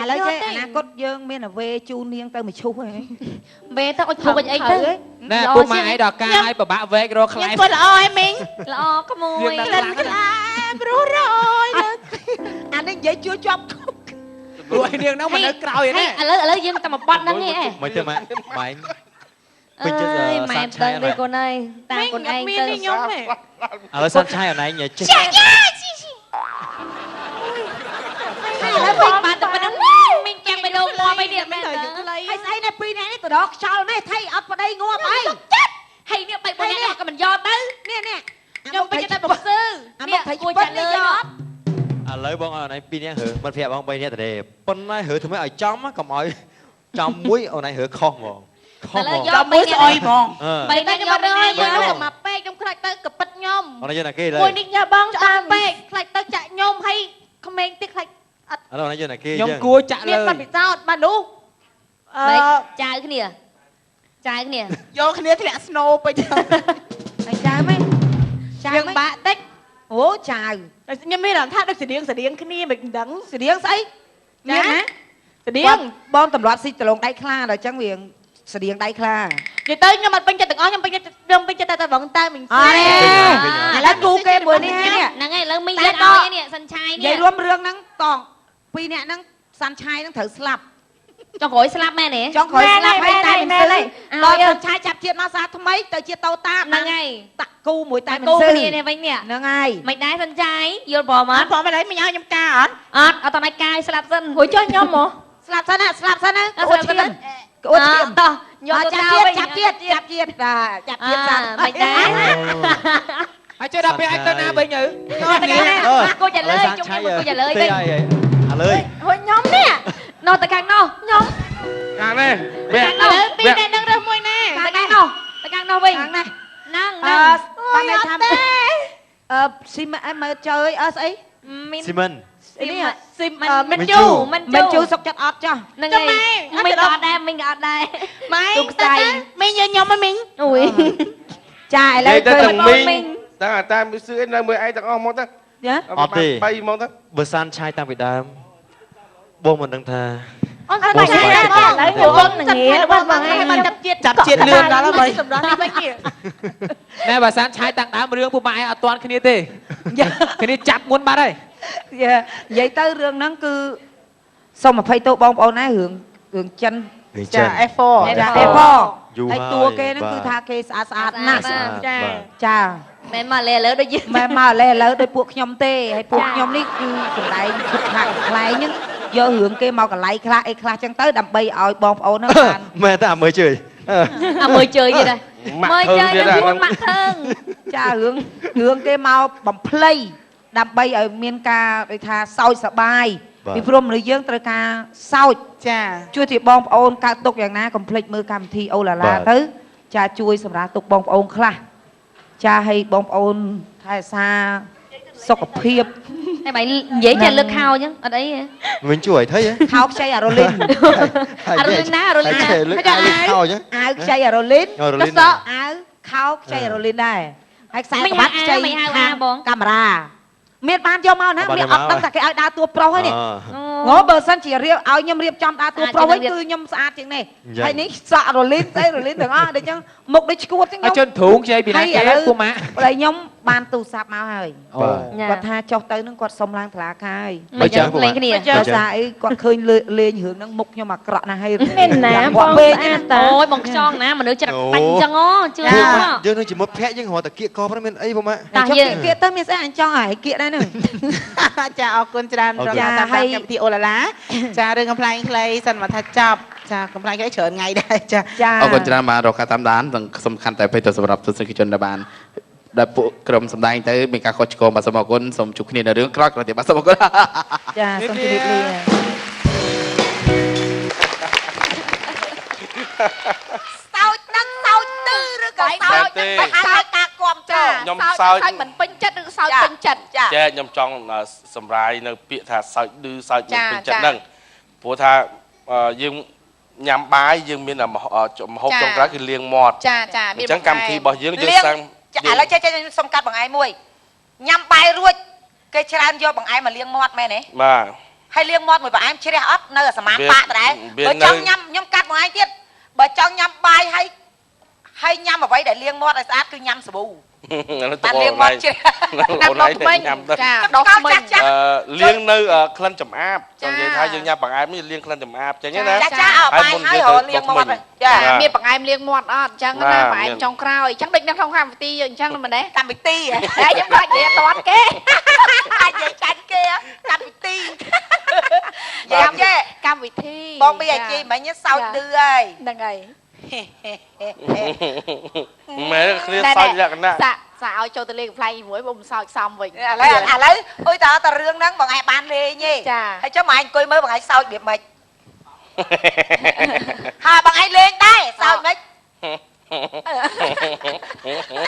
[SPEAKER 1] ឥឡូវទេអនាគតយើងមានអវេជូននាងទៅមួយឈុះហើយ
[SPEAKER 5] វេទៅអុចធុកអីទៅ
[SPEAKER 6] ណែពូម៉ាក់ឯងដល់ការឲ្យប្របាក់វែករកខ្លែង
[SPEAKER 2] ធ្វើល្អហើយមីង
[SPEAKER 5] ល្អក្មួយ
[SPEAKER 2] ក្លិនខ្លាព្រោះរយ
[SPEAKER 1] អានេះនិយាយជួយជាប់
[SPEAKER 6] ព្រោះឯនាងហ្នឹងមកនៅក្រោយឯ
[SPEAKER 5] ហេ
[SPEAKER 6] នេះ
[SPEAKER 5] ឥឡូវយើងតែមកបត់ហ្នឹងឯង
[SPEAKER 3] មិនទេម៉ែម៉ែ
[SPEAKER 5] ពេញចិត្តម៉ែទៅនេះកូនអើយតាមកូនឯង
[SPEAKER 8] មាន
[SPEAKER 5] ទៅ
[SPEAKER 8] នេះខ្ញុំទេ
[SPEAKER 3] ឥឡូវសានឆាយអនឯងចេះ
[SPEAKER 5] ឥឡូវវិញបានតែប៉ុណ្្នឹងមីងចាំទៅដងងាប់អីទៀតមែនតើ
[SPEAKER 1] ហើយស្អីនេះពីរនាក់នេះទៅដល់ខ្យល់នេះថៃអត់ប្តីងាប់អី
[SPEAKER 5] ហើយនេះបី4នាក់ក៏មិនយកទៅ
[SPEAKER 1] នេះនេះ
[SPEAKER 5] ខ្ញុំពេញចិត្តតែបំសឺនេះគួរចាក់លើយក
[SPEAKER 3] ឥឡូវបងអនឯង2នាក់ហើមិត្តភក្តិបង3នាក់ទៅទេប៉ុន្តែហើធ្វើម៉េចឲ្យចំកុំឲ្យចំមួយអនឯងហើខុសហ្មងខុសហ្មង
[SPEAKER 4] ចាំមួយស្អុយហ្មង
[SPEAKER 5] បីនាក់យកទៅហើយយកទៅ
[SPEAKER 8] មកពេកខ្ញុំខ្លាចទៅកពិតខ្ញុំ
[SPEAKER 3] អនឯងយកណាគេលើ
[SPEAKER 8] មួយនេះញ៉ាបងតាមពេកខ្លាចទៅចាក់ខ្ញុំហើយក្មេងទៀតខ្លាច
[SPEAKER 3] ឥឡូវអនឯងយកណាគេ
[SPEAKER 6] ខ្ញុំ
[SPEAKER 3] ចឹង
[SPEAKER 6] គួរចាក់
[SPEAKER 8] មាន
[SPEAKER 6] លើ
[SPEAKER 8] បាត់ពិសោធន៍បាទនោះ
[SPEAKER 5] បែកចៅគ្នាចៅគ្នា
[SPEAKER 4] យកគ្នាធ្លាក់ស្នូពេញ
[SPEAKER 1] ហើយចៅមិនចៅ
[SPEAKER 8] យើង
[SPEAKER 1] មិន
[SPEAKER 8] បាក់តិច
[SPEAKER 1] អូចៅ
[SPEAKER 8] ខ្ញុំមានអារម្មណ៍ថាដូចស្តៀងគ្នាមិនដឹង
[SPEAKER 1] ស្រៀងស្អីមានណា
[SPEAKER 8] ស្តៀង
[SPEAKER 1] បងតម្រាត់ស៊ីដលងដៃខ្លាដល់អញ្ចឹងវាស្រៀងដៃខ្លា
[SPEAKER 8] និយាយទៅខ្ញុំអត់ពេញចិត្តទាំងអស់ខ្ញុំពេញចិត្តតែបងតែមិញ
[SPEAKER 1] អរេឥឡូវគូគេមួយនេះហើយនេះ
[SPEAKER 5] ហ្នឹងហើយឥឡូវមីងយកឲ្យនេះសិនឆាយ
[SPEAKER 1] និ
[SPEAKER 5] នេះ
[SPEAKER 1] យាយរួមរឿងហ្នឹងតងពីរនាក់ហ្នឹងសាន់ឆាយហ្នឹងត្រូវស្លាប់
[SPEAKER 5] ចុងក្រោយស្លាប់មែនទេ
[SPEAKER 1] ចង់ក្រោយស្លាប់ហើយតែមិនស្លាប់
[SPEAKER 5] ឲ្យ
[SPEAKER 1] ដល់សាន់ឆាយចាប់ជាតិមកសាថ្មីទៅជាតោតា
[SPEAKER 5] ហ្នឹងហើយ
[SPEAKER 1] តាក់គូមួយតែមិន
[SPEAKER 5] គូ
[SPEAKER 1] ស្លាប់
[SPEAKER 5] គ្នានេះវិញនេះ
[SPEAKER 1] ហ្នឹងហើយ
[SPEAKER 5] មិនដែរសិនឆាយយល់ព្រមអ
[SPEAKER 4] អ
[SPEAKER 5] ត់
[SPEAKER 4] ត់ផងមិនឲ្យមិញឲ្យខ្ញុំការអត់
[SPEAKER 5] អត់តតែកាយស្លាប់សិន
[SPEAKER 8] ហួយចុះខ្ញុំហ៎
[SPEAKER 1] ស្លាប់សិនណាស្លាប់សិនណា
[SPEAKER 5] ស្លាប់សិន
[SPEAKER 1] ក្អួតឈាម
[SPEAKER 5] តោះយក
[SPEAKER 1] ចាប់
[SPEAKER 5] ទៅ
[SPEAKER 1] ជាតិចាប់ជាតិចាប់ជាតិសា
[SPEAKER 5] មិនដែរ
[SPEAKER 6] ហើយជួយដល់ពេលឯងទៅណាវិញទៅ
[SPEAKER 5] គូចាលើជុំគូចាលើវិញ
[SPEAKER 3] អាលើយ
[SPEAKER 8] ហួយខ្ញុំនេះ
[SPEAKER 5] នោះទៅខាងនោះខ្ញុំ
[SPEAKER 7] ខាងនេះវែ
[SPEAKER 5] ខាងនោះ
[SPEAKER 8] ពីរនាក់នឹងរើសមួយណា
[SPEAKER 5] ទៅខាងនោះទៅខាងនោះវិញ
[SPEAKER 1] ខាងណា
[SPEAKER 5] ហ្នឹង
[SPEAKER 1] អឺបានន័យថា ស៊ីមអីមើលចើយអើស្អី
[SPEAKER 3] ស៊ីមិន
[SPEAKER 1] នេះស៊ីម
[SPEAKER 5] មិន
[SPEAKER 3] មិន
[SPEAKER 5] ជូ
[SPEAKER 3] ជូរ
[SPEAKER 5] មិន
[SPEAKER 1] មិន
[SPEAKER 5] ជូ
[SPEAKER 1] ជូសុកចិត្តអត់ចាស់
[SPEAKER 5] ហ្នឹងហើយមីងក៏អត់ដែរមីងក៏អត់ដែរ
[SPEAKER 2] ម៉ែ
[SPEAKER 5] ទូកស្អី
[SPEAKER 2] មីងយើងខ្ញុំហ្នឹងមីង
[SPEAKER 5] អូយ
[SPEAKER 1] ចាឥឡូវ
[SPEAKER 7] ទៅ
[SPEAKER 1] ឃើ
[SPEAKER 7] ទាំង
[SPEAKER 1] ញ
[SPEAKER 7] មីងតាតាមវាសឿននៅមើលឯងទាំងអស់មកទៅ
[SPEAKER 1] ចា
[SPEAKER 3] អត់ទេ
[SPEAKER 7] 3មកទៅ
[SPEAKER 3] បើសានឆាយតាំងពីដើមបងមិនដឹងថា
[SPEAKER 5] អូនអត់ដែរឥឡូវខ្ញុំនឹងងារបងបងឯង
[SPEAKER 2] មិនចាប់ជាតិ
[SPEAKER 4] ចាប់ជាតិលឿនដល់ហើយ
[SPEAKER 2] សម្រាប់នេះវិញនេះ
[SPEAKER 6] ណែបើសានឆាយតាំងដើមរឿងពុកម៉ែឯងអត់ទាន់គ្នាទេគ្នាចាប់មុនបាត់ហើយ
[SPEAKER 1] និយាយទៅរឿងហ្នឹងគឺសូមអភ័យទោសបងប្អូនណារឿងចិន
[SPEAKER 4] ចា F4
[SPEAKER 1] ចាអេផ
[SPEAKER 3] យូរ
[SPEAKER 1] ហើយ
[SPEAKER 3] ហើយ
[SPEAKER 1] តួគេហ្នឹងគឺថាគេស្អាតស្អាតណាស់
[SPEAKER 5] ចា
[SPEAKER 1] ចា
[SPEAKER 5] មែនមកលេឥឡូវដូចយើង
[SPEAKER 1] មិនមកឥឡូវដោយពួកខ្ញុំទេហើយពួកខ្ញុំនេះគឺសំដែងឈុតខាងខ្លែងហ្នឹងយករឿងគេមកកន្លែងខ្លះអីខ្លះចឹងទៅដើម្បីឲ្យបងប្អូនហ្នឹងបាន
[SPEAKER 3] មែនតាមើលជើយ
[SPEAKER 5] អាមើលជើយទៀតហើយ
[SPEAKER 7] ម៉ាក់
[SPEAKER 5] មើល
[SPEAKER 7] ធើ
[SPEAKER 5] ជើយ
[SPEAKER 7] ទៀត
[SPEAKER 5] ទៅ
[SPEAKER 7] ហ្នឹង
[SPEAKER 5] ពួនម៉ាក់ធើង
[SPEAKER 1] ចារឿងគេមកបំភ្លៃដើម្បីឲ្យមានការដូចថាសោចសប្បាយពីព្រោះមនុស្សយើងត្រូវការសោច
[SPEAKER 4] ចា
[SPEAKER 1] ជួយទីបងប្អូនកើតទុកយ៉ាងណាកុំភ្លេចមើលកម្មវិធីអូឡាឡាទៅចាជួយសម្រាប់ទុកបងប្អូនខ្លះចាឲ្យបងប្អូនថែរក្សាសុខភាព
[SPEAKER 5] តែបើនិយាយចេះលើកខោអញ្ចឹងអត់អីទេ
[SPEAKER 3] វិញជួយឲ្យថៃហ៎
[SPEAKER 1] ខោខ្ចីអារ៉ូលីន
[SPEAKER 5] អារ៉ូលីនណាអារ៉ូលីនណា
[SPEAKER 3] លើកអាលើកខោអញ្ចឹង
[SPEAKER 1] អាវខ្ចីអារ៉ូលីន
[SPEAKER 3] អារ៉ូលីន
[SPEAKER 1] ទៅសក់អាវខោខ្ចីអារ៉ូលីនដែរហើយខ្សែក្បាត់ខ្ចីខាងកាមេរ៉ាមានបានយកមកណាមានអត់ដឹងថាគេឲ្យដើរតួប្រុសហើយនេះងបើសិនជារៀបឲ្យខ្ញុំរៀបចំដើរតួប្រុសវិញគឺខ្ញុំស្អាតជាងនេះហើយនេះសក់រ៉ូលីនស្អីរ៉ូលីនទាំងអស់ដូចចឹងមុខដូចឈួតចឹង
[SPEAKER 6] ឲ្យ
[SPEAKER 1] ខ្ញុំ
[SPEAKER 6] ជនធូងខ្ចីពីណាគេពុកម៉ាក់
[SPEAKER 1] តែខ្ញុំបានទូរស័ព្ទមកហើយ
[SPEAKER 3] បាទ
[SPEAKER 1] គាត់ថាចុះទៅនឹងគាត់សុំឡើងតុលាការហើយ
[SPEAKER 5] មិនចឹងលេងគ្នា
[SPEAKER 1] ដោយសារអីគាត់ឃើញលេងរឿងហ្នឹងមុខខ្ញុំអាក្រក់ណាស់ហើយ
[SPEAKER 5] មានណាបងស្អាតតាអូយបងខ្ចង់ណាមនុស្សច្រាក់បាញ់ចឹងអូជឿ
[SPEAKER 3] យើងនឹងជាមួយភ័ក្រយើងរត់តែគៀកកប៉ុណ្ណឹងមានអីបងម៉ាក់
[SPEAKER 5] តា
[SPEAKER 1] ចុះ
[SPEAKER 5] យើង
[SPEAKER 1] គៀកទៅមានស្អីអញ្ចឹងហើយគៀកដែរហ្នឹង
[SPEAKER 4] ចាអរគុណច្រើនរកតាមកម្មវិធីអូឡាឡាចារឿងកំ pl ែងខ្លីសិនមកថាចប់ចាកំ pl ែងខ្លីច្រើនថ្ងៃដែរចា
[SPEAKER 1] ចា
[SPEAKER 9] អរគុណច្រើនបាទរកការតាមដានទាំងសំខាន់តែពេលទៅសម្រាប់ទស្សនិកជនដែលបានដែលពួកក្រុមសម្ដែងទៅមានការខុសឆ្គងបាទសូមអរគុណសូមជួបគ្នានៅរឿងក្រោយទៀតបាទសូមអរគុណ
[SPEAKER 1] ចាសូមជម្រាបលា សោចនឹងសោចទឺឬក៏សោចនឹងបេះសោចការគ្រប់ចា
[SPEAKER 7] ខ្ញុំសើច
[SPEAKER 2] មិនពេញចិត្តឬសោចពេញចិត្ត
[SPEAKER 1] ចា
[SPEAKER 7] ចេះខ្ញុំចង់សម្រាយនៅពាក្យថាសើចឌឺសើចមិនពេញចិត្តហ្នឹងព្រោះថាយើងញ៉ាំបាយយើងមានម្ហូបចុងក្រោយគឺលាងមាត់
[SPEAKER 2] ចាចា
[SPEAKER 7] អញ្ចឹងកម្មវិធីរបស់យើងយើងសាំង
[SPEAKER 1] ឥឡូវចេះខ្ញុំសុំកាត់បង្អែមមួយញ៉ាំបាយរួចគេច្រើនយកបង្អែមមកលាងមាត់មែនទេ
[SPEAKER 7] បាទ
[SPEAKER 1] ហើយលាងមាត់មួយបង្អែមជ្រះអត់នៅសមាបាក់ដដែលបើចង់ញ៉ាំខ្ញុំកាត់បង្អែមទៀតបើចង់ញ៉ាំបាយហើយញ៉ាំអ្វីដែលលាងមាត់ឲ្យស្អាតគឺញ៉ាំសាប៊ូ បានលាងមាត់ជ្រះ
[SPEAKER 7] អូនឯងញ៉ាំទៅ
[SPEAKER 2] ចាដោះថ្មី
[SPEAKER 7] លាងនៅក្លិនចំអាបចង់និយាយថាយើងញ៉ាំបង្អែមនេះលាងក្លិនចំអាបចឹងណា
[SPEAKER 1] ចាចាឲ្យបាយហើយរលាងមាត់ចា
[SPEAKER 2] មានបង្អែមលាងមាត់អត់អញ្ចឹងណាបង្អែមចុងក្រោយអញ្ចឹងដូចនៅក្នុងកម្មវិធីយើងអញ្ចឹងមែនទេ
[SPEAKER 1] កម្មវិធី
[SPEAKER 2] ហើយខ្ញុំខ្លាចនិយាយអត់គេ
[SPEAKER 1] អាចនិយាយចាញ់គេកម្មវិធីយ៉ាំចេះ
[SPEAKER 2] កម្មវិធី
[SPEAKER 1] បងពីអាជីមិញសោចឌឺហើយ
[SPEAKER 2] ហ្នឹងហើយ
[SPEAKER 7] មែនគ្នាសើចលក្ខណៈ
[SPEAKER 2] សាឲ្យចូលទៅលេងកំ pl ែងជាមួយបងសោចសំវិញ
[SPEAKER 1] ឥឡូវអុយតើរឿងហ្នឹងបងឯងបានលេងទេហើយចុះបងឯងអង្គុយមើលបងឯងសោចរបៀបម៉េចហើយបងឯងលេងដែរសោចម៉េច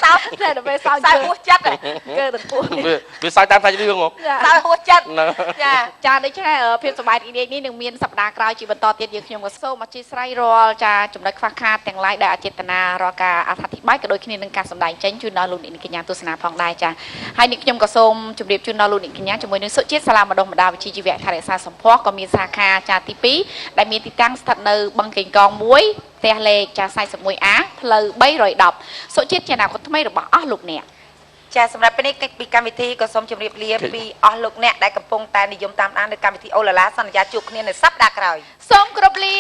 [SPEAKER 1] សោចតែដល់ពេលសោចហួសចិត្តគឺទៅពោះ
[SPEAKER 7] វាសើចតាមសាច់រឿងហ៎
[SPEAKER 1] សោចហួសចិត្ត
[SPEAKER 2] ចាដូច្នេះភាពសប្បាយរីករាយនេះនឹងមានសប្តាហ៍ក្រោយជាបន្តទៀតយើងខ្ញុំក៏សូមអធិស្ឋានរាល់ចាចំណុចខ្វះខាតទាំងឡាយដែលអចេតនារាល់ការអធិប្បាយក៏ដូចគ្នានឹងការសម្ដែងចេញជូនដល់លោកអ្នកនាងកញ្ញាទស្សនាផងដែរចាហើយនេះខ្ញុំក៏សូមជម្រាបជូនដល់លោកអ្នកកញ្ញាជាមួយនឹងសុជាតិសាលាម្ដុំម្ដាវិជ្ជាជីវៈថែរក្សាសម្ផស្សក៏មានសាខាចាទី2ដែលមានទីតាំងស្ថិតនៅបឹងកេងកង1ផ្ទះលេខចា 41A ផ្លូវ310សុជាតិជាអនាគតថ្មីរបស់អស់លោកអ្នក
[SPEAKER 1] ចាសម្រាប់ពេលនេះកិច្ចពីកម្មវិធីក៏សូមជម្រាបលាពីអស់លោកអ្នកដែលកំពុងតែនិយមតាមដាននៅកម្មវិធីអូឡាឡាសន្យាជួបគ្នានៅសប្តាហ៍ក្រោយ
[SPEAKER 2] សូមគោរពលា